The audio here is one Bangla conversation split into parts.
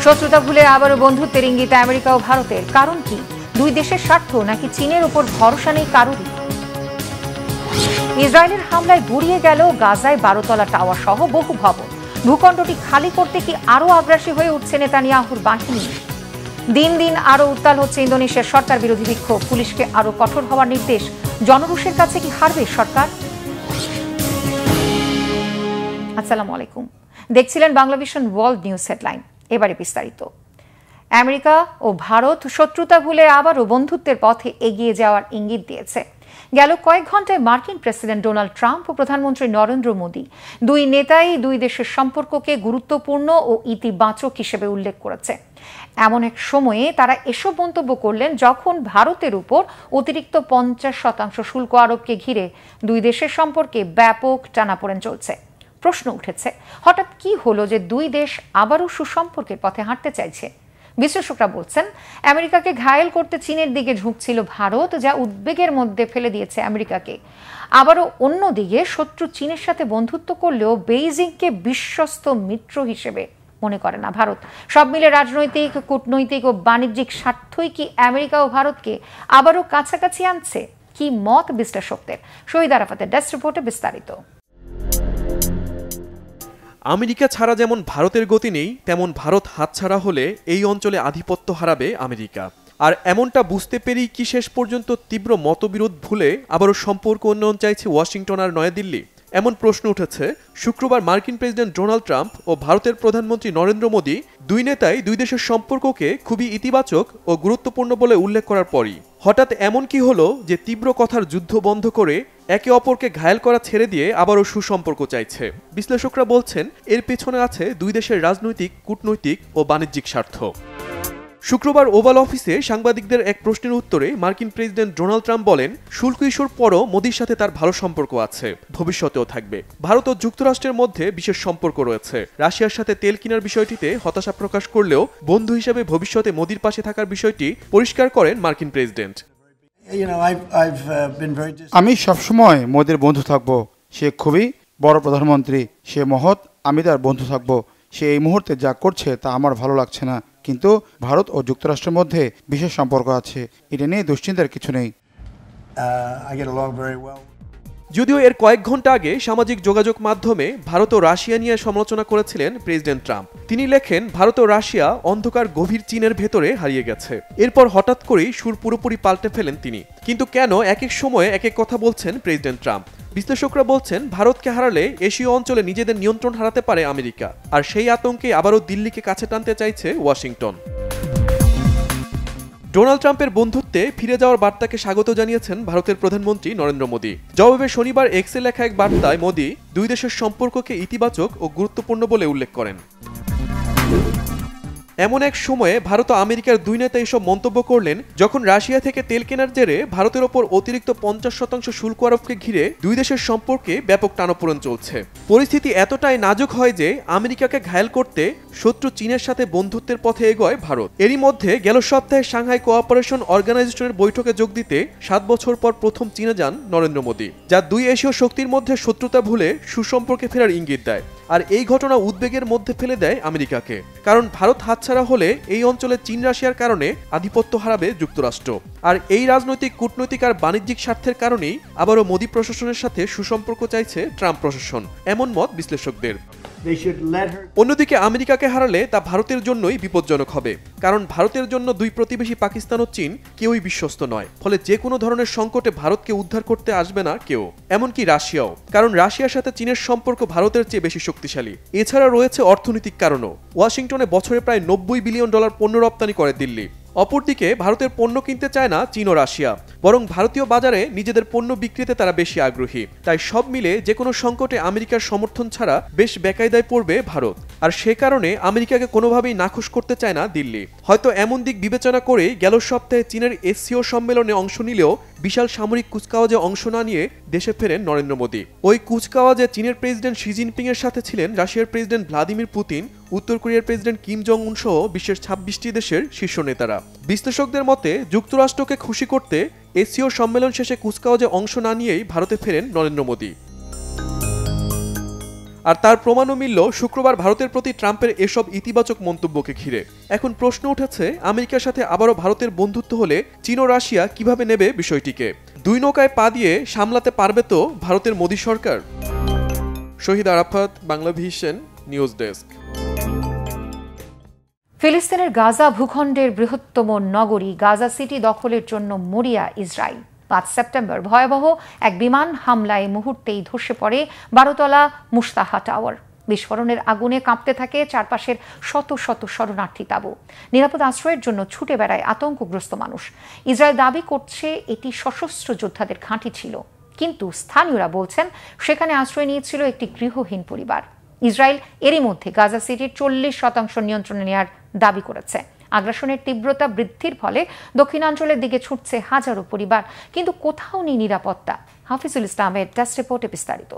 শত্রুতা ভুলে আবারও বন্ধুত্বের ইঙ্গিত আমেরিকা ও ভারতের। কারণ কি? দুই দেশের স্বার্থ নাকি চীনের উপর ভরসা নেই কারোরই? ইসরায়েলের হামলায় গুড়িয়ে গেল গাজায় 12 তলা টাওয়ার সহ বহু ভবন। ভূখণ্ডটি খালি করতে কি আরো আগ্রাসী হয়ে উঠছে নেতানিয়াহুর বাহিনী? দিন দিন আরো উত্তাল হচ্ছে ইন্দোনেশিয়ার সরকার বিরোধী বিক্ষোভ। পুলিশকে আরো কঠোর হওয়ার নির্দেশ। জনরোষের কাছে কি হারবে সরকার? আসসালামু আলাইকুম, দেখছিলেন বাংলাভিশন ওয়ার্ল্ড নিউজ হেডলাইন। এবারে বিস্তারিত। আমেরিকা ও ভারত শত্রুতা ভুলে আবারও বন্ধুত্বের পথে এগিয়ে যাওয়ার ইঙ্গিত দিয়েছে। গেল কয়েক ঘন্টায় মার্কিন প্রেসিডেন্ট ডোনাল্ড ট্রাম্প ও প্রধানমন্ত্রী নরেন্দ্র মোদী দুই নেতাই দুই দেশের সম্পর্ককে গুরুত্বপূর্ণ ও ইতিবাচক হিসেবে উল্লেখ করেছে। এমন এক সময়ে তারা এসব মন্তব্য করলেন যখন ভারতের উপর অতিরিক্ত 50% শুল্ক আরোপকে ঘিরে দুই দেশের সম্পর্কে ব্যাপক টানাপোড়েন চলছে। প্রশ্ন উঠেছে, হঠাৎ কি হলো যে দুই দেশ আবারও সুসম্পর্কের পথে হাঁটতে চাইছে? বিশ্লেষকরা বলছেন, আমেরিকাকে ঘায়েল করতে চীনের দিকে ঝুঁকছিল ভারত, যা উদ্বেগের মধ্যে ফেলে দিয়েছে আমেরিকাকে। আবারও অন্যদিকে শত্রু চীনের সাথে বন্ধুত্ব করলেও বেইজিংকে বিশ্বস্ত মিত্র হিসেবে মনে করে না ভারত। সব মিলে রাজনৈতিক, কূটনৈতিক ও বাণিজ্যিক স্বার্থই কি আমেরিকা ও ভারতকে আবারও কাছাকাছি আনছে? কি মত বিশ্লেষকদের? শহীদ আরাফাতের ডেস্ক রিপোর্টে বিস্তারিত। আমেরিকা ছাড়া যেমন ভারতের গতি নেই, তেমন ভারত হাতছাড়া হলে এই অঞ্চলে আধিপত্য হারাবে আমেরিকা। আর এমনটা বুঝতে পেরেই কি শেষ পর্যন্ত তীব্র মতবিরোধ ভুলে আবারও সম্পর্ক উন্নয়ন চাইছে ওয়াশিংটন আর নয়াদিল্লি? এমন প্রশ্ন উঠেছে শুক্রবার মার্কিন প্রেসিডেন্ট ডোনাল্ড ট্রাম্প ও ভারতের প্রধানমন্ত্রী নরেন্দ্র মোদী দুই নেতাই দুই দেশের সম্পর্ককে খুবই ইতিবাচক ও গুরুত্বপূর্ণ বলে উল্লেখ করার পরই হঠাৎ এমন কি হলো যে তীব্র কথার যুদ্ধ বন্ধ করে একে অপরকে ঘায়েল করা ছেড়ে দিয়ে আবারও সুসম্পর্ক চাইছে? বিশ্লেষকরা বলছেন এর পেছনে আছে দুই দেশের রাজনৈতিক, কূটনৈতিক ও বাণিজ্যিক স্বার্থ। শুক্রবার ওভাল অফিসে সাংবাদিকদের এক প্রশ্নের উত্তরে মার্কিন প্রেসিডেন্ট ডোনাল্ড ট্রাম্প বলেন, শুল্ক ইস্যুর পরও মোদির সাথে তার ভালো সম্পর্ক আছে, ভবিষ্যতেও থাকবে। ভারত ও যুক্তরাষ্ট্রের মধ্যে বিশেষ সম্পর্ক রয়েছে। রাশিয়ার সাথে তেল কেনার বিষয়টিতে হতাশা প্রকাশ করলেও বন্ধু হিসেবে ভবিষ্যতে মোদির পাশে থাকার বিষয়টি পরিষ্কার করেন মার্কিন প্রেসিডেন্ট। আমি সবসময় মোদির বন্ধু থাকব। সে খুবই বড় প্রধানমন্ত্রী, সে মহৎ, আমি তার বন্ধু থাকব। সে এই মুহূর্তে যা করছে তা আমার ভালো লাগছে না, কিন্তু ভারত ও যুক্তরাষ্ট্রের মধ্যে বিশেষ সম্পর্ক আছে, এটা নিয়ে দুশ্চিন্তার কিছু নেই। যদিও এর কয়েক ঘন্টা আগে সামাজিক যোগাযোগ মাধ্যমে ভারত ও রাশিয়া নিয়ে সমালোচনা করেছিলেন প্রেসিডেন্ট ট্রাম্প। তিনি লেখেন, ভারত ও রাশিয়া অন্ধকার গভীর চীনের ভেতরে হারিয়ে গেছে। এরপর হঠাৎ করেই সুর পুরোপুরি পাল্টে ফেলেন তিনি। কিন্তু কেন এক এক সময়ে এক এক কথা বলছেন প্রেসিডেন্ট ট্রাম্প? বিশ্লেষকরা বলছেন, ভারতকে হারালে এশীয় অঞ্চলে নিজেদের নিয়ন্ত্রণ হারাতে পারে আমেরিকা, আর সেই আতঙ্কে আবারও দিল্লিকে কাছে টানতে চাইছে ওয়াশিংটন। ডোনাল্ড ট্রাম্পের বন্ধুত্বে ফিরে যাওয়ার বার্তাকে স্বাগত জানিয়েছেন ভারতের প্রধানমন্ত্রী নরেন্দ্র মোদী। জবাবে শনিবার এক্সে লেখা এক বার্তায় মোদী দুই দেশের সম্পর্ককে ইতিবাচক ও গুরুত্বপূর্ণ বলে উল্লেখ করেন। এমন এক সময়ে ভারত ও আমেরিকার দুই নেতা এসব মন্তব্য করলেন যখন রাশিয়া থেকে তেল কেনার জেরে ভারতের ওপর অতিরিক্ত 50% শুল্ক আরোপকে ঘিরে দুই দেশের সম্পর্কে ব্যাপক টানাপোড়েন চলছে। পরিস্থিতি এতটাই নাজুক হয় যে আমেরিকাকে ঘায়েল করতে শত্রু চীনের সাথে বন্ধুত্বের পথে এগোয় ভারত। এরই মধ্যে গেল সপ্তাহে সাংহাই কোঅপারেশন অর্গানাইজেশনের বৈঠকে যোগ দিতে 7 বছর পর প্রথম চীনে যান নরেন্দ্র মোদী, যা দুই এশীয় শক্তির মধ্যে শত্রুতা ভুলে সুসম্পর্কে ফেরার ইঙ্গিত দেয়। আর এই ঘটনা উদ্বেগের মধ্যে ফেলে দেয় আমেরিকাকে, কারণ ভারত হাতছাড়া হলে এই অঞ্চলে চীন রাশিয়ার কারণে আধিপত্য হারাবে যুক্তরাষ্ট্র। আর এই রাজনৈতিক, কূটনৈতিক আর বাণিজ্যিক স্বার্থের কারণেই আবারও মোদী প্রশাসনের সাথে সুসম্পর্ক চাইছে ট্রাম্প প্রশাসন, এমন মত বিশ্লেষকদের। অন্যদিকে আমেরিকাকে হারালে তা ভারতের জন্যই বিপজ্জনক হবে, কারণ ভারতের জন্য দুই প্রতিবেশী পাকিস্তান ও চীন কেউই বিশ্বস্ত নয়। ফলে যে কোনো ধরনের সংকটে ভারতকে উদ্ধার করতে আসবে না কেউ, এমনকি রাশিয়াও, কারণ রাশিয়ার সাথে চীনের সম্পর্ক ভারতের চেয়ে বেশি শক্তিশালী। এছাড়া রয়েছে অর্থনৈতিক কারণও। ওয়াশিংটনে বছরে প্রায় $90 বিলিয়ন পণ্য রপ্তানি করে দিল্লি। অপরদিকে ভারতের পণ্য কিনতে চায় না চীন ও রাশিয়া, বরং ভারতীয় বাজারে নিজেদের পণ্য বিক্রিতে তারা বেশি আগ্রহী। তাই সব মিলে যে কোনো সংকটে আমেরিকার সমর্থন ছাড়া বেশ বেকায়দায় পড়বে ভারত। আর সে কারণে আমেরিকাকে কোনোভাবেই নাখোশ করতে চায় না দিল্লি। হয়তো এমন দিক বিবেচনা করে গেল সপ্তাহে চীনের এসসিও সম্মেলনে অংশ নিলেও বিশাল সামরিক কুচকাওয়াজে অংশ না নিয়ে দেশে ফেরেন নরেন্দ্র মোদী। ওই কুচকাওয়াজে চীনের প্রেসিডেন্ট শি জিনপিং এর সাথে ছিলেন রাশিয়ার প্রেসিডেন্ট ভ্লাদিমির পুতিন, উত্তর কোরিয়ার প্রেসিডেন্ট কিম জং উন সহ বিশ্বের 26টি দেশের শীর্ষ নেতারা। বিশ্লেষকদের মতে যুক্তরাষ্ট্রকে খুশি করতে এসসিও সম্মেলন শেষে কুচকাওয়াজে অংশ না নিয়েই ভারতে ফেরেন নরেন্দ্র মোদী। আর তার প্রমাণও মিলল শুক্রবার ভারতের প্রতি ট্রাম্পের এসব ইতিবাচক মন্তব্যকে ঘিরে। এখন প্রশ্ন উঠেছে, আমেরিকার সাথে আবারও ভারতের বন্ধুত্ব হলে চীন ও রাশিয়া কিভাবে নেবে বিষয়টিকে? দুই নৌকায় পা দিয়ে সামলাতে পারবে তো ভারতের মোদী সরকার? Shahid Arafat, Bangla vision, news desk. ফিলিস্তিনের গাজা ভূখণ্ডের বৃহত্তম নগরী গাজা সিটি দখলের জন্য মরিয়া ইসরায়েল। ৫ সেপ্টেম্বর ভয়াবহ এক বিমান হামলায় মুহূর্তেই ধসে পড়ে ১২ তলা মুস্তাহা টাওয়ার। বিস্ফোরণের আগুনে কাঁপতে থাকে চারপাশের শত শত শরণার্থী তাঁবু। নিরাপদ আশ্রয়ের জন্য ছুটে বেড়ায় আতঙ্কগ্রস্ত মানুষ। ইসরায়েল দাবি করছে এটি সশস্ত্র যোদ্ধাদের ঘাঁটি ছিল, কিন্তু স্থানীয়রা বলছেন সেখানে আশ্রয় নিয়েছিল একটি গৃহহীন পরিবার। ইসরায়েল এরই মধ্যে গাজা সিটির 40% নিয়ন্ত্রণে নেওয়ার দাবি করেছে। আগ্রাসনের তীব্রতা বৃদ্ধির ফলে দক্ষিণাঞ্চলের দিকে ছুটছে হাজারো পরিবার, কিন্তু কোথাও নেই নিরাপত্তা। হাফিজুল ইসলামের টেস্ট রিপোর্টে বিস্তারিত।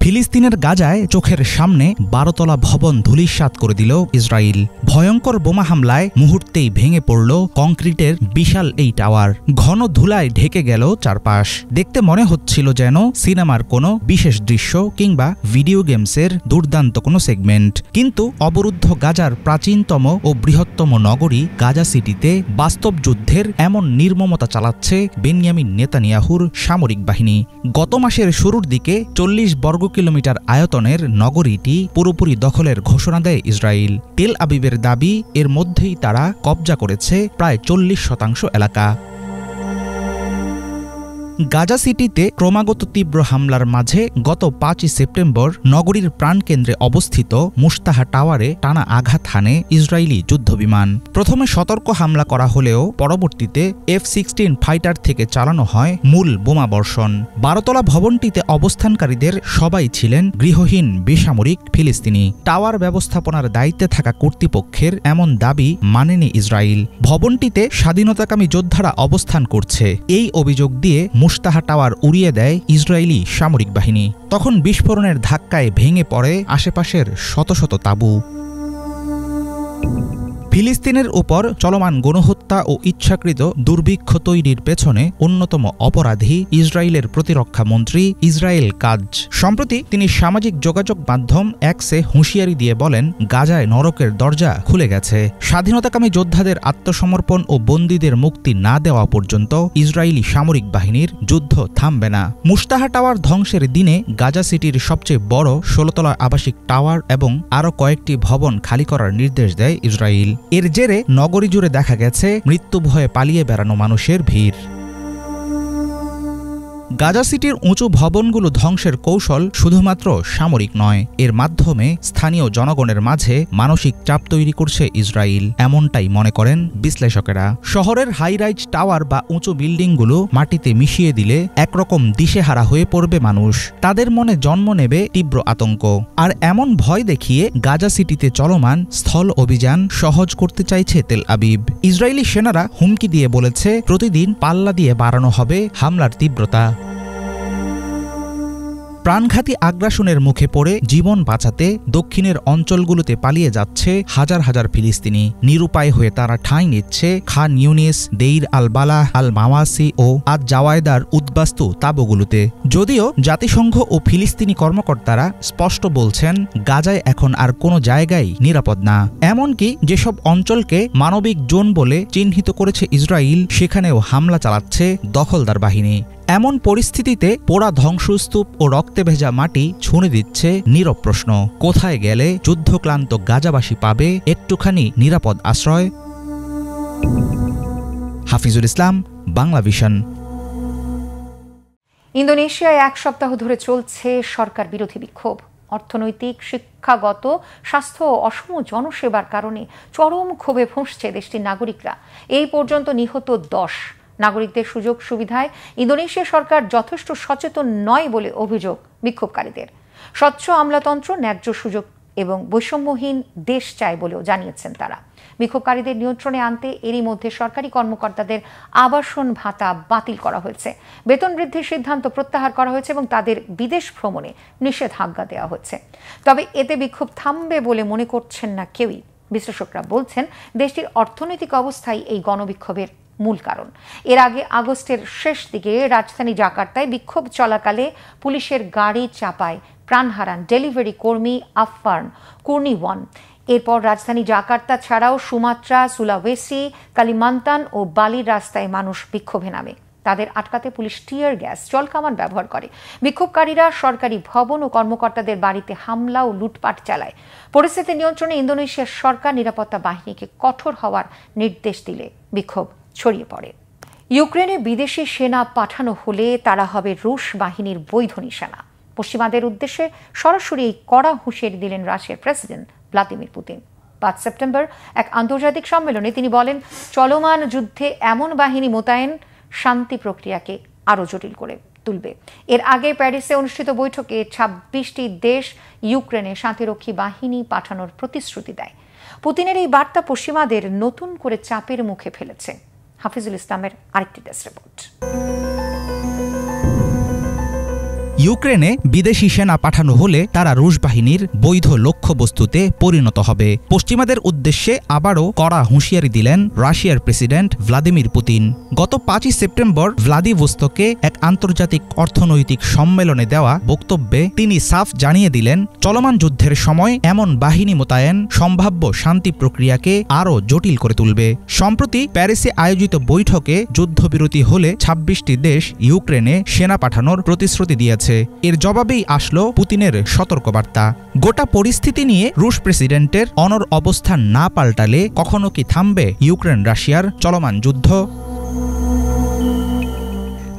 ফিলিস্তিনের গাজায় চোখের সামনে 12 তলা ভবন ধূলিসাৎ করে দিল ইসরায়েল। ভয়ঙ্কর বোমা হামলায় মুহূর্তেই ভেঙে পড়ল কংক্রিটের বিশাল এই টাওয়ার। ঘন ধুলায় ঢেকে গেল চারপাশ। দেখতে মনে হচ্ছিল যেন সিনেমার কোনো বিশেষ দৃশ্য কিংবা ভিডিও গেমসের দুর্দান্ত কোনো সেগমেন্ট। কিন্তু অবরুদ্ধ গাজার প্রাচীনতম ও বৃহত্তম নগরী গাজা সিটিতে বাস্তব যুদ্ধের এমন নির্মমতা চালাচ্ছে বেনিয়ামিন নেতানিয়াহুর সামরিক বাহিনী। গত মাসের শুরুর দিকে 40 বর্গ কিলোমিটার আয়তনের নগরীটি পুরোপুরি দখলের ঘোষণা দেয় ইসরায়েল। তেল আবিবের দাবি, এর মধ্যেই তারা কবজা করেছে প্রায় 40% এলাকা। গাজা সিটিতে ক্রমাগত তীব্র হামলার মাঝে গত 5 সেপ্টেম্বর নগরীর প্রাণকেন্দ্রে অবস্থিত মুস্তাহা টাওয়ারে টানা আঘাত হানে ইসরায়েলি যুদ্ধবিমান। প্রথমে সতর্ক হামলা করা হলেও পরবর্তীতে F-16 ফাইটার থেকে চালানো হয় মূল বোমাবর্ষণ। 12 তলা ভবনটিতে অবস্থানকারীদের সবাই ছিলেন গৃহহীন বেসামরিক ফিলিস্তিনি। টাওয়ার ব্যবস্থাপনার দায়িত্বে থাকা কর্তৃপক্ষের এমন দাবি মানেনি ইসরায়েল। ভবনটিতে স্বাধীনতাকামী যোদ্ধারা অবস্থান করছে, এই অভিযোগ দিয়ে মুস্তাহা টাওয়ার উড়িয়ে দেয় ইসরায়েলি সামরিক বাহিনী। তখন বিস্ফোরণের ধাক্কায় ভেঙে পড়ে আশেপাশের শত শত তাঁবু। ফিলিস্তিনের উপর চলমান গণহত্যা ও ইচ্ছাকৃত দুর্ভিক্ষ তৈরির পেছনে অন্যতম অপরাধী ইসরায়েলের প্রতিরক্ষা মন্ত্রী ইসরায়েল কাজ। সম্প্রতি তিনি সামাজিক যোগাযোগ মাধ্যম এক্সে হুঁশিয়ারি দিয়ে বলেন, গাজায় নরকের দরজা খুলে গেছে। স্বাধীনতাকামী যোদ্ধাদের আত্মসমর্পণ ও বন্দীদের মুক্তি না দেওয়া পর্যন্ত ইসরায়েলি সামরিক বাহিনীর যুদ্ধ থামবে না। মুস্তাহা টাওয়ার ধ্বংসের দিনে গাজা সিটির সবচেয়ে বড় 16 তলা আবাসিক টাওয়ার এবং আরও কয়েকটি ভবন খালি করার নির্দেশ দেয় ইসরায়েল। এর জেরে নগরী জুড়ে দেখা গেছে মৃত্যু ভয়ে পালিয়ে বেড়ানো মানুষের ভিড়। গাজা সিটির উঁচু ভবনগুলো ধ্বংসের কৌশল শুধুমাত্র সামরিক নয়, এর মাধ্যমে স্থানীয় জনগণের মাঝে মানসিক চাপ তৈরি করছে ইসরায়েল, এমনটাই মনে করেন বিশ্লেষকেরা। শহরের হাইরাইজ টাওয়ার বা উঁচু বিল্ডিংগুলো মাটিতে মিশিয়ে দিলে একরকম দিশেহারা হয়ে পড়বে মানুষ। তাদের মনে জন্ম নেবে তীব্র আতঙ্ক। আর এমন ভয় দেখিয়ে গাজা সিটিতে চলমান স্থল অভিযান সহজ করতে চাইছে তেল আবিব। ইসরায়েলি সেনারা হুমকি দিয়ে বলেছে, প্রতিদিন পাল্লা দিয়ে বাড়ানো হবে হামলার তীব্রতা। প্রাণঘাতী আগ্রাসনের মুখে পড়ে জীবন বাঁচাতে দক্ষিণের অঞ্চলগুলোতে পালিয়ে যাচ্ছে হাজার হাজার ফিলিস্তিনি। নিরুপায় হয়ে তারা ঠাঁই নিচ্ছে খান ইউনিস, দেইর আল বালাহ, আল মাওয়াসি ও আদ জাওয়ায়দার উদ্বাস্তু তাঁবুগুলোতে। যদিও জাতিসংঘ ও ফিলিস্তিনি কর্মকর্তারা স্পষ্ট বলছেন, গাজায় এখন আর কোনো জায়গায় নিরাপদ না। এমনকি যেসব অঞ্চলকে মানবিক জোন বলে চিহ্নিত করেছে ইসরায়েল, সেখানেও হামলা চালাচ্ছে দখলদার বাহিনী। এমন পরিস্থিতিতে পোড়া ধ্বংসস্তূপ ও রক্তে ভেজা মাটি ছুঁড়ে দিচ্ছে নীরব প্রশ্ন, কোথায় গেলে যুদ্ধক্লান্ত গাজাবাসী পাবে একটুখানি নিরাপদ আশ্রয়? হাফিজুল ইসলাম, বাংলা ভিশন। ইন্দোনেশিয়ায় 1 সপ্তাহ ধরে চলছে সরকার বিরোধী বিক্ষোভ। অর্থনৈতিক, শিক্ষাগত, স্বাস্থ্য ও অসম জনসেবার কারণে চরম ক্ষোভে ফুঁসছে দেশটির নাগরিকরা। এই পর্যন্ত নিহত 10। নাগরিকদের সুযোগ সুবিধায় ইন্দোনেশিয়া সরকার যথেষ্ট সচেতন নয় বলে অভিযোগ বিক্ষোভকারীদের। স্বচ্ছ আমলাতন্ত্র, ন্যায্য সুযোগ এবং বৈষম্যহীন দেশ চায় বলেও জানিয়েছেন তারা। বিক্ষোভকারীদের নিয়ন্ত্রণে আনতে এরই মধ্যে সরকারি কর্মকর্তাদের আবাসন ভাতা বাতিল করা হয়েছে, বেতন বৃদ্ধির সিদ্ধান্ত প্রত্যাহার করা হয়েছে এবং তাদের বিদেশ ভ্রমণে নিষেধাজ্ঞা দেওয়া হচ্ছে। তবে এতে বিক্ষোভ থামবে বলে মনে করছেন না কেউই। বিশ্লেষকরা বলছেন, দেশটির অর্থনৈতিক অবস্থাই এই গণবিক্ষোভের মূল কারণ। এর আগে আগস্টের শেষ দিকে রাজধানী জাকার্তায় বিক্ষোভ চলাকালে পুলিশের গাড়ি চাপায় প্রাণ হারান ডেলিভারি কর্মী আফফান কুর্নিওয়ান। এরপর রাজধানী জাকার্তা ছাড়াও সুমাত্রা, সুলাওয়েসি, কালিমান্তান ও বালির রাস্তায় মানুষ বিক্ষোভে নামে। তাদের আটকাতে পুলিশ টিয়ার গ্যাস, জলকামান ব্যবহার করে। বিক্ষোভকারীরা সরকারি ভবন ও কর্মকর্তাদের বাড়িতে হামলা ও লুটপাট চালায়। পরিস্থিতি নিয়ন্ত্রণে ইন্দোনেশিয়ার সরকার নিরাপত্তা বাহিনীকে কঠোর হওয়ার নির্দেশ দিলে বিক্ষোভ ছড়িয়ে পড়ে। ইউক্রেনে বিদেশি সেনা পাঠানো হলে তারা হবে রুশ বাহিনীর বৈধ নিশানা। পশ্চিমাদের উদ্দেশ্যে সরাসরি এই কড়া হুঁশিয়ারি দিলেন রাশিয়ার প্রেসিডেন্ট ভ্লাদিমির পুতিন। ৫ সেপ্টেম্বর এক আন্তর্জাতিক সম্মেলনে তিনি বলেন, চলমান যুদ্ধে এমন বাহিনী মোতায়েন শান্তি প্রক্রিয়াকে আরও জটিল করে তুলবে। এর আগে প্যারিসে অনুষ্ঠিত বৈঠকে ২৬টি দেশ ইউক্রেনে শান্তিরক্ষী বাহিনী পাঠানোর প্রতিশ্রুতি দেয়। পুতিনের এই বার্তা পশ্চিমাদের নতুন করে চাপের মুখে ফেলেছে। হাফিজুল ইসলামের আরেকটি ডেস্ক রিপোর্ট। ইউক্রেনে বিদেশি সেনা পাঠানো হলে তারা রুশ বাহিনীর বৈধ লক্ষ্যবস্তুতে পরিণত হবে। পশ্চিমাদের উদ্দেশ্যে আবারও কড়া হুঁশিয়ারি দিলেন রাশিয়ার প্রেসিডেন্ট ভ্লাদিমির পুতিন। গত ৫ই সেপ্টেম্বর ভ্লাদিভোস্তকে এক আন্তর্জাতিক অর্থনৈতিক সম্মেলনে দেওয়া বক্তব্যে তিনি সাফ জানিয়ে দিলেন, চলমান যুদ্ধের সময় এমন বাহিনী মোতায়েন সম্ভাব্য শান্তি প্রক্রিয়াকে আরও জটিল করে তুলবে। সম্প্রতি প্যারিসে আয়োজিত বৈঠকে যুদ্ধবিরতি হলে ২৬টি দেশ ইউক্রেনে সেনা পাঠানোর প্রতিশ্রুতি দিয়েছে। এর জবাবেই আসলো পুতিনের সতর্কবার্তা। গোটা পরিস্থিতি নিয়ে রুশ প্রেসিডেন্টের অনড় অবস্থান না পাল্টালে কখনো কি থামবে ইউক্রেন রাশিয়ার চলমান যুদ্ধ?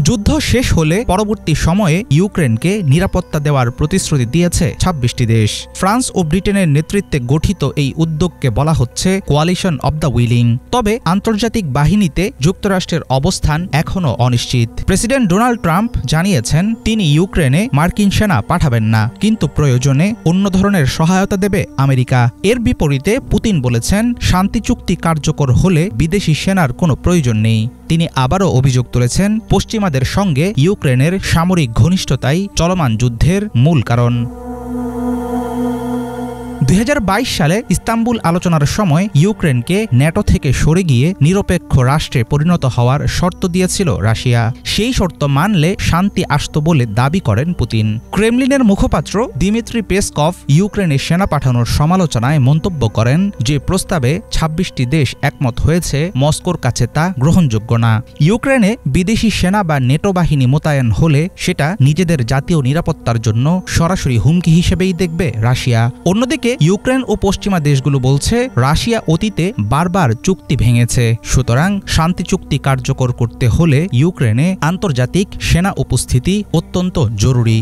যুদ্ধ শেষ হলে পরবর্তী সময়ে ইউক্রেনকে নিরাপত্তা দেওয়ার প্রতিশ্রুতি দিয়েছে ২৬টি দেশ। ফ্রান্স ও ব্রিটেনের নেতৃত্বে গঠিত এই উদ্যোগকে বলা হচ্ছে কোয়ালিশন অব দ্য উইলিং। তবে আন্তর্জাতিক বাহিনীতে যুক্তরাষ্ট্রের অবস্থান এখনও অনিশ্চিত। প্রেসিডেন্ট ডোনাল্ড ট্রাম্প জানিয়েছেন তিনি ইউক্রেনে মার্কিন সেনা পাঠাবেন না, কিন্তু প্রয়োজনে অন্য ধরনের সহায়তা দেবে আমেরিকা। এর বিপরীতে পুতিন বলেছেন শান্তি চুক্তি কার্যকর হলে বিদেশি সেনার কোনো প্রয়োজন নেই। তিনি আবারও অভিযোগ তুলেছেন পশ্চিমাদের সঙ্গে ইউক্রেনের সামরিক ঘনিষ্ঠতাই চলমান যুদ্ধের মূল কারণ। ২০২২ সালে ইস্তাম্বুল আলোচনার সময় ইউক্রেনকে ন্যাটো থেকে সরে গিয়ে নিরপেক্ষ রাষ্ট্রে পরিণত হওয়ার শর্ত দিয়েছিল রাশিয়া। সেই শর্ত মানলে শান্তি আসত বলে দাবি করেন পুতিন। ক্রেমলিনের মুখপাত্র দিমিত্রি পেসকভ ইউক্রেনে সেনা পাঠানোর সমালোচনায় মন্তব্য করেন যে প্রস্তাবে ২৬টি দেশ একমত হয়েছে, মস্কোর কাছে তা গ্রহণযোগ্য না। ইউক্রেনে বিদেশি সেনা বা নেটো বাহিনী মোতায়েন হলে সেটা নিজেদের জাতীয় নিরাপত্তার জন্য সরাসরি হুমকি হিসেবেই দেখবে রাশিয়া। অন্যদিকে ইউক্রেন ও পশ্চিমা দেশগুলো বলছে রাশিয়া অতীতে বারবার চুক্তি ভেঙেছে, সুতরাং শান্তি চুক্তি কার্যকর করতে হলে ইউক্রেনে আন্তর্জাতিক সেনা উপস্থিতি অত্যন্ত জরুরি।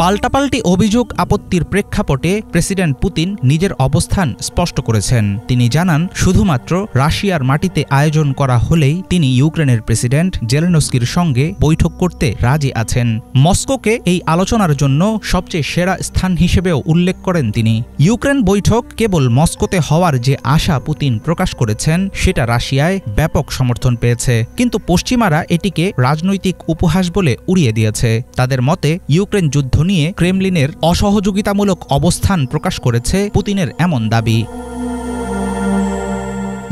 পাল্টাপাল্টি অভিযোগ আপত্তির প্রেক্ষাপটে প্রেসিডেন্ট পুতিন নিজের অবস্থান স্পষ্ট করেছেন। তিনি জানান শুধুমাত্র রাশিয়ার মাটিতে আয়োজন করা হলেই তিনি ইউক্রেনের প্রেসিডেন্ট জেলেনস্কির সঙ্গে বৈঠক করতে রাজি আছেন। মস্কোকে এই আলোচনার জন্য সবচেয়ে সেরা স্থান হিসেবেও উল্লেখ করেন তিনি। ইউক্রেন বৈঠক কেবল মস্কোতে হওয়ার যে আশা পুতিন প্রকাশ করেছেন সেটা রাশিয়ায় ব্যাপক সমর্থন পেয়েছে, কিন্তু পশ্চিমারা এটিকে রাজনৈতিক উপহাস বলে উড়িয়ে দিয়েছে। তাদের মতে ইউক্রেন যুদ্ধ নিয়ে ক্রেমলিনের অসহযোগিতামূলক অবস্থান প্রকাশ করেছে পুতিনের এমন দাবি।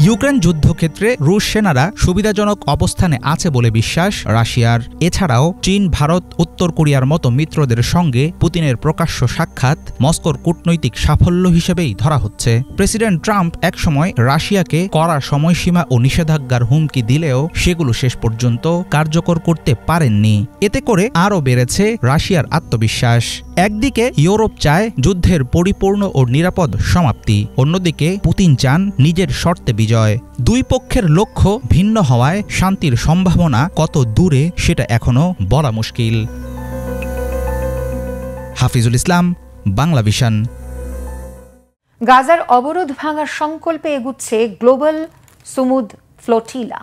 ইউক্রেন যুদ্ধক্ষেত্রে রুশ সেনারা সুবিধাজনক অবস্থানে আছে বলে বিশ্বাস রাশিয়ার। এছাড়াও চীন, ভারত, উত্তর কোরিয়ার মতো মিত্রদের সঙ্গে পুতিনের প্রকাশ্য সাক্ষাৎ মস্কোর কূটনৈতিক সাফল্য হিসেবেই ধরা হচ্ছে। প্রেসিডেন্ট ট্রাম্প একসময় রাশিয়াকে কড়া সময়সীমা ও নিষেধাজ্ঞার হুমকি দিলেও সেগুলো শেষ পর্যন্ত কার্যকর করতে পারেননি। এতে করে আরও বেড়েছে রাশিয়ার আত্মবিশ্বাস। একদিকে ইউরোপ চায় যুদ্ধের পরিপূর্ণ ও নিরাপদ সমাপ্তি, অন্যদিকে পুতিন চান নিজের শর্তে বিজয়। দুই পক্ষের লক্ষ্য ভিন্ন হওয়ায় শান্তির সম্ভাবনা কত দূরে সেটা এখনো বলা মুশকিল। হাফিজুল ইসলাম, বাংলা ভিশন। গাজার অবরোধ ভাঙার সংকল্পে এগুচ্ছে গ্লোবাল সুমুদ ফ্লোটিলা।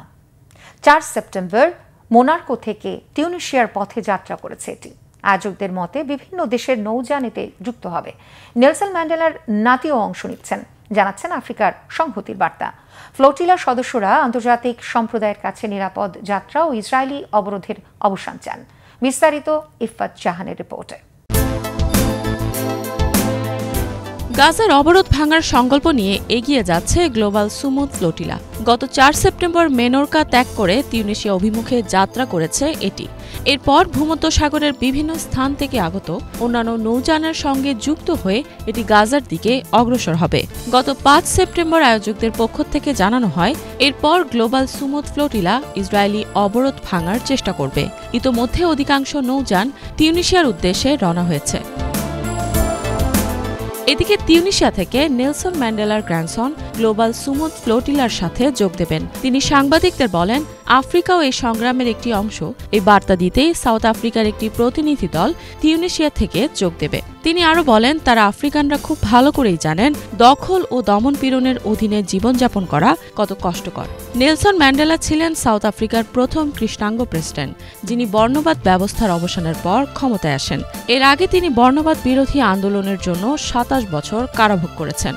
৪ সেপ্টেম্বর মোনার্কো থেকে তিউনিশিয়ার পথে যাত্রা করেছে এটি। আয়োজকদের মতে বিভিন্ন দেশের নৌযান এতে যুক্ত হবে। নেলসন ম্যান্ডেলার নাতিও অংশ নিচ্ছেন, জানাচ্ছেন আফ্রিকার সংহতির বার্তা। ফ্লোটিলার সদস্যরা আন্তর্জাতিক সম্প্রদায়ের কাছে নিরাপদ যাত্রা ও ইসরায়েলি অবরোধের অবসান চান। বিস্তারিত ইফাত জাহানের রিপোর্টে। গাজার অবরোধ ভাঙার সংকল্প নিয়ে এগিয়ে যাচ্ছে গ্লোবাল সুমুদ ফ্লোটিলা। গত 4 সেপ্টেম্বর মেনোরকা ত্যাগ করে তিউনিসিয়া অভিমুখে যাত্রা করেছে এটি। এরপর ভূমধ্যসাগরের বিভিন্ন স্থান থেকে আগত অন্যান্য নৌযানের সঙ্গে যুক্ত হয়ে এটি গাজার দিকে অগ্রসর হবে। গত 5 সেপ্টেম্বর আয়োজকদের পক্ষ থেকে জানানো হয়, এরপর গ্লোবাল সুমুদ ফ্লোটিলা ইসরায়েলি অবরোধ ভাঙার চেষ্টা করবে। ইতোমধ্যে অধিকাংশ নৌযান তিউনিসিয়ার উদ্দেশ্যে রওনা হয়েছে। এদিকে তিউনিসিয়া থেকে নেলসন ম্যান্ডেলার গ্র্যান্ডসন গ্লোবাল সুমুদ ফ্লোটিলার সাথে যোগ দেবেন। তিনি সাংবাদিকদের বলেন, আফ্রিকাও এই সংগ্রামের একটি অংশ। এই বার্তা দিতেই সাউথ আফ্রিকার একটি প্রতিনিধি দল তিউনিসিয়া থেকে যোগ দেবে। তিনি আরও বলেন, তারা আফ্রিকানরা খুব ভালো করেই জানেন দখল ও দমনপীড়নের অধীনে জীবনযাপন করা কত কষ্টকর। নেলসন ম্যান্ডেলা ছিলেন সাউথ আফ্রিকার প্রথম কৃষ্ণাঙ্গ প্রেসিডেন্ট, যিনি বর্ণবাদ ব্যবস্থার অবসানের পর ক্ষমতায় আসেন। এর আগে তিনি বর্ণবাদ বিরোধী আন্দোলনের জন্য 27 বছর কারাভোগ করেছেন।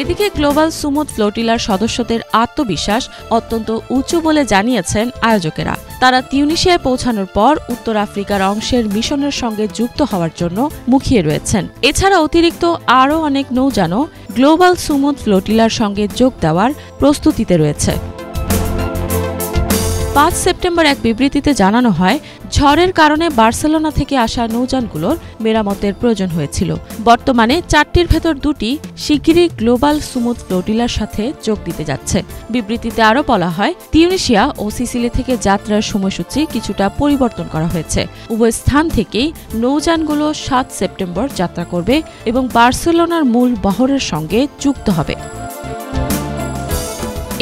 এদিকে গ্লোবাল সুমুদ ফ্লোটিলার সদস্যদের আত্মবিশ্বাস অত্যন্ত উঁচু বলে জানিয়েছেন আয়োজকেরা। তারা তিউনিসিয়ায় পৌঁছানোর পর উত্তর আফ্রিকার অংশের মিশনের সঙ্গে যুক্ত হওয়ার জন্য মুখিয়ে রয়েছেন। এছাড়া অতিরিক্ত আরও অনেক নৌযানও গ্লোবাল সুমুদ ফ্লোটিলার সঙ্গে যোগ দেওয়ার প্রস্তুতিতে রয়েছে। 5 সেপ্টেম্বর এক বিবৃতিতে জানানো হয়, ঝড়ের কারণে বার্সেলোনা থেকে আসা নৌযানগুলোর মেরামতের প্রয়োজন হয়েছিল। বর্তমানে 4টির ভেতর 2টি শিগগিরই গ্লোবাল সুমুদ ফ্লোটিলার সাথে যোগ দিতে যাচ্ছে। বিবৃতিতে আরও বলা হয়, তিউনিসিয়া ও সিসিলি থেকে যাত্রার সময়সূচি কিছুটা পরিবর্তন করা হয়েছে। উভয় স্থান থেকেই নৌযানগুলো 7 সেপ্টেম্বর যাত্রা করবে এবং বার্সেলোনার মূল বহরের সঙ্গে যুক্ত হবে।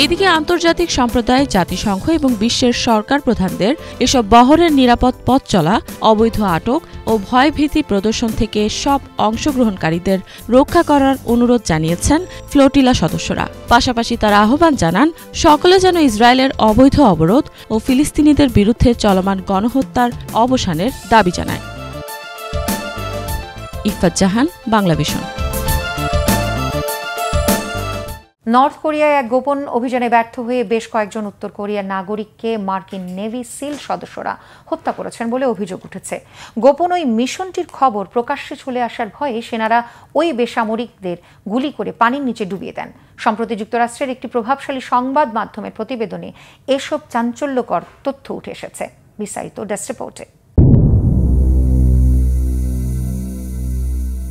এদিকে আন্তর্জাতিক সম্প্রদায়, জাতিসংঘ এবং বিশ্বের সরকার প্রধানদের এসব বহরের নিরাপদ পথ চলা, অবৈধ আটক ও ভয়ভীতি প্রদর্শন থেকে সব অংশগ্রহণকারীদের রক্ষা করার অনুরোধ জানিয়েছেন ফ্লোটিলা সদস্যরা। পাশাপাশি তারা আহ্বান জানান, সকলে যেন ইসরায়েলের অবৈধ অবরোধ ও ফিলিস্তিনিদের বিরুদ্ধে চলমান গণহত্যার অবসানের দাবি জানায়। ইফাত জাহান, বাংলাভিশন। নর্থ কোরিয়ায় এক গোপন অভিযানে ব্যর্থ হয়ে বেশ কয়েকজন উত্তর কোরিয়ার নাগরিককে মার্কিন নেভি সিল সদস্যরা হত্যা করেছেন বলে অভিযোগ উঠেছে। গোপন ওই মিশনটির খবর প্রকাশ্যে চলে আসার ভয়ে সেনারা ওই বেসামরিকদের গুলি করে পানির নিচে ডুবিয়ে দেন। সম্প্রতি যুক্তরাষ্ট্রের একটি প্রভাবশালী সংবাদ মাধ্যমের প্রতিবেদনে এসব চাঞ্চল্যকর তথ্য উঠে এসেছে। বিস্তারিত ডেস্ক রিপোর্টে।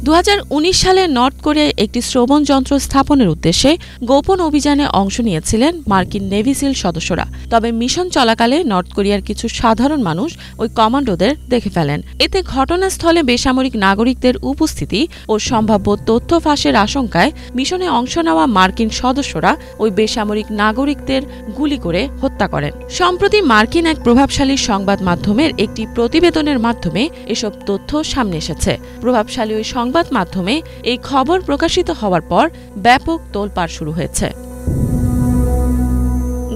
2019 সালে নর্থ কোরিয়ায় একটি শ্রবণ যন্ত্র স্থাপনের উদ্দেশ্যে গোপন অভিযানে অংশ নিয়েছিলেন মার্কিন নেভি সিল সদস্যরা। তবে মিশন চলাকালে নর্থ কোরিয়ার কিছু সাধারণ মানুষ ওই কমান্ডোদের দেখে ফেলেন। এতে ঘটনাস্থলে বেসামরিক নাগরিকদের উপস্থিতি ও সম্ভাব্য তথ্য ফাঁসের আশঙ্কায় মিশনে অংশ নেওয়া মার্কিন সদস্যরা ওই বেসামরিক নাগরিকদের গুলি করে হত্যা করেন। সম্প্রতি মার্কিন এক প্রভাবশালী সংবাদ মাধ্যমের একটি প্রতিবেদনের মাধ্যমে এসব তথ্য সামনে এসেছে। প্রভাবশালী ওই সংবাদ মাধ্যমে এই খবর প্রকাশিত হওয়ার পর ব্যাপক তোলপাড় শুরু হয়েছে।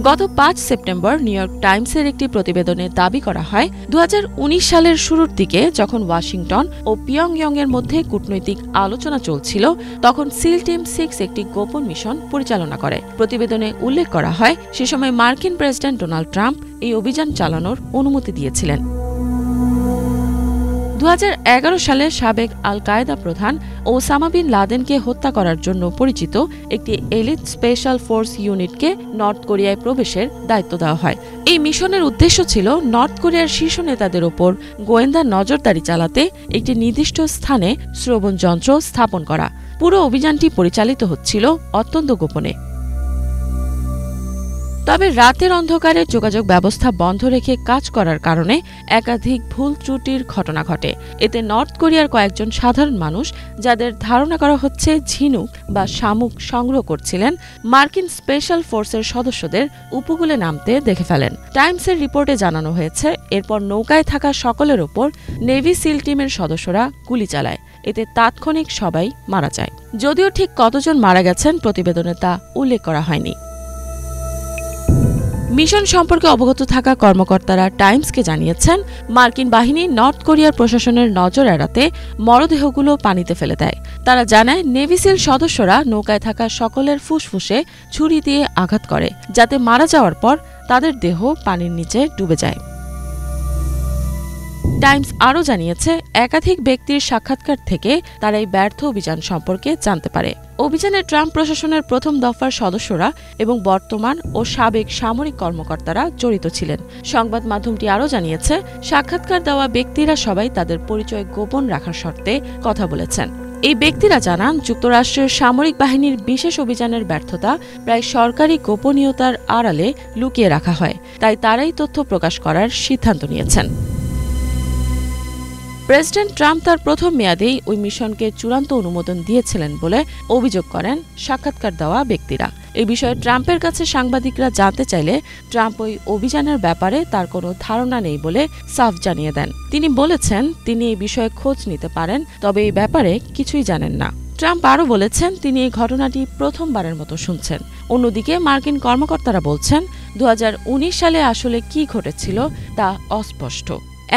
গত 5 সেপ্টেম্বর নিউ ইয়র্ক টাইমসের একটি প্রতিবেদনে দাবি করা হয়, 2019 সালের শুরুর দিকে যখন ওয়াশিংটন ও পিয়ংইয়ং এর মধ্যে কূটনৈতিক আলোচনা চলছিল, তখন সিল টিম 6 একটি গোপন মিশন পরিচালনা করে। প্রতিবেদনে উল্লেখ করা হয়, সে সময় মার্কিন প্রেসিডেন্ট ডোনাল্ড ট্রাম্প এই অভিযান চালানোর অনুমতি দিয়েছিলেন। 2011 সালে সাবেক আল কায়েদা প্রধান ওসামা বিন লাদেনকে হত্যা করার জন্য পরিচিত একটি এলিট স্পেশাল ফোর্স ইউনিটকে নর্থ কোরিয়ায় প্রবেশের দায়িত্ব দেওয়া হয়। এই মিশনের উদ্দেশ্য ছিল নর্থ কোরিয়ার শীর্ষ নেতাদের ওপর গোয়েন্দা নজরদারি চালাতে একটি নির্দিষ্ট স্থানে শ্রবণ যন্ত্র স্থাপন করা। পুরো অভিযানটি পরিচালিত হচ্ছিল অত্যন্ত গোপনে। তবে রাতের অন্ধকারে যোগাযোগ ব্যবস্থা বন্ধ রেখে কাজ করার কারণে একাধিক ভুল ত্রুটির ঘটনা ঘটে। এতে নর্থ কোরিয়ার কয়েকজন সাধারণ মানুষ, যাদের ধারণা করা হচ্ছে ঝিনুক বা শামুক সংগ্রহ করছিলেন, মার্কিন স্পেশাল ফোর্সের সদস্যদের উপকূলে নামতে দেখে ফেলেন। টাইমসের রিপোর্টে জানানো হয়েছে, এরপর নৌকায় থাকা সকলের ওপর নেভি সিল টিমের সদস্যরা গুলি চালায়। এতে তাৎক্ষণিক সবাই মারা যায়। যদিও ঠিক কতজন মারা গেছেন প্রতিবেদনে তা উল্লেখ করা হয়নি। মিশন সম্পর্কে অবগত থাকা কর্মকর্তারা টাইমসকে জানিয়েছেন, মার্কিন বাহিনী নর্থ কোরিয়ার প্রশাসনের নজর এড়াতে মরদেহগুলো পানিতে ফেলে দেয়। তারা জানায়, নেভি সিল সদস্যরা নৌকায় থাকা সকলের ফুসফুসে ছুরি দিয়ে আঘাত করে, যাতে মারা যাওয়ার পর তাদের দেহ পানির নিচে ডুবে যায়। টাইমস আরও জানিয়েছে, একাধিক ব্যক্তির সাক্ষাৎকার থেকে তারা এই ব্যর্থ অভিযান সম্পর্কে জানতে পারে। অভিযানে ট্রাম্প প্রশাসনের প্রথম দফার সদস্যরা এবং বর্তমান ও সাবেক সামরিক কর্মকর্তারা জড়িত ছিলেন। সংবাদ মাধ্যমটি আরও জানিয়েছে, সাক্ষাৎকার দেওয়া ব্যক্তিরা সবাই তাদের পরিচয় গোপন রাখার শর্তে কথা বলেছেন। এই ব্যক্তিরা জানান, যুক্তরাষ্ট্রের সামরিক বাহিনীর বিশেষ অভিযানের ব্যর্থতা প্রায় সরকারি গোপনীয়তার আড়ালে লুকিয়ে রাখা হয়, তাই তারাই তথ্য প্রকাশ করার সিদ্ধান্ত নিয়েছেন। প্রেসিডেন্ট ট্রাম্প তার প্রথম মেয়াদেই ওই মিশনকে চূড়ান্ত অনুমোদন দিয়েছিলেন বলে অভিযোগ করেন সাক্ষাৎকার দেওয়া ব্যক্তিরা। এই বিষয়ে ট্রাম্পের কাছে সাংবাদিকরা জানতে চাইলে ট্রাম্প ওই অভিযানের ব্যাপারে তার কোনো ধারণা নেই বলে সাফ জানিয়ে দেন। তিনি বলেছেন তিনি এই বিষয়ে খোঁজ নিতে পারেন, তবে এই ব্যাপারে কিছুই জানেন না। ট্রাম্প আরও বলেছেন তিনি এই ঘটনাটি প্রথমবারের মতো শুনছেন। অন্যদিকে মার্কিন কর্মকর্তারা বলছেন 2019 সালে আসলে কি ঘটেছিল তা অস্পষ্ট।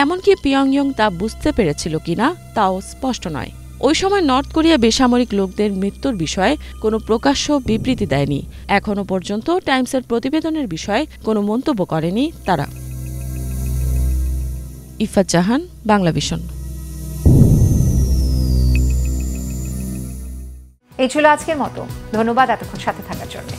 এমনকি পিয়ংইয়ং তা বুঝতে পেরেছিল কিনা তাও স্পষ্ট নয়। ওই সময় নর্থ কোরিয়া বেসামরিক লোকদের মৃত্যুর বিষয়ে কোনো প্রকাশ্য বিবৃতি দেয়নি। এখনও পর্যন্ত টাইমসের প্রতিবেদনের বিষয়ে কোনো মন্তব্য করেনি তারা। ইফাত জাহান, বাংলাভিশন। এই ছিল আজকের মতো। ধন্যবাদ এতক্ষণ সাথে থাকার জন্য।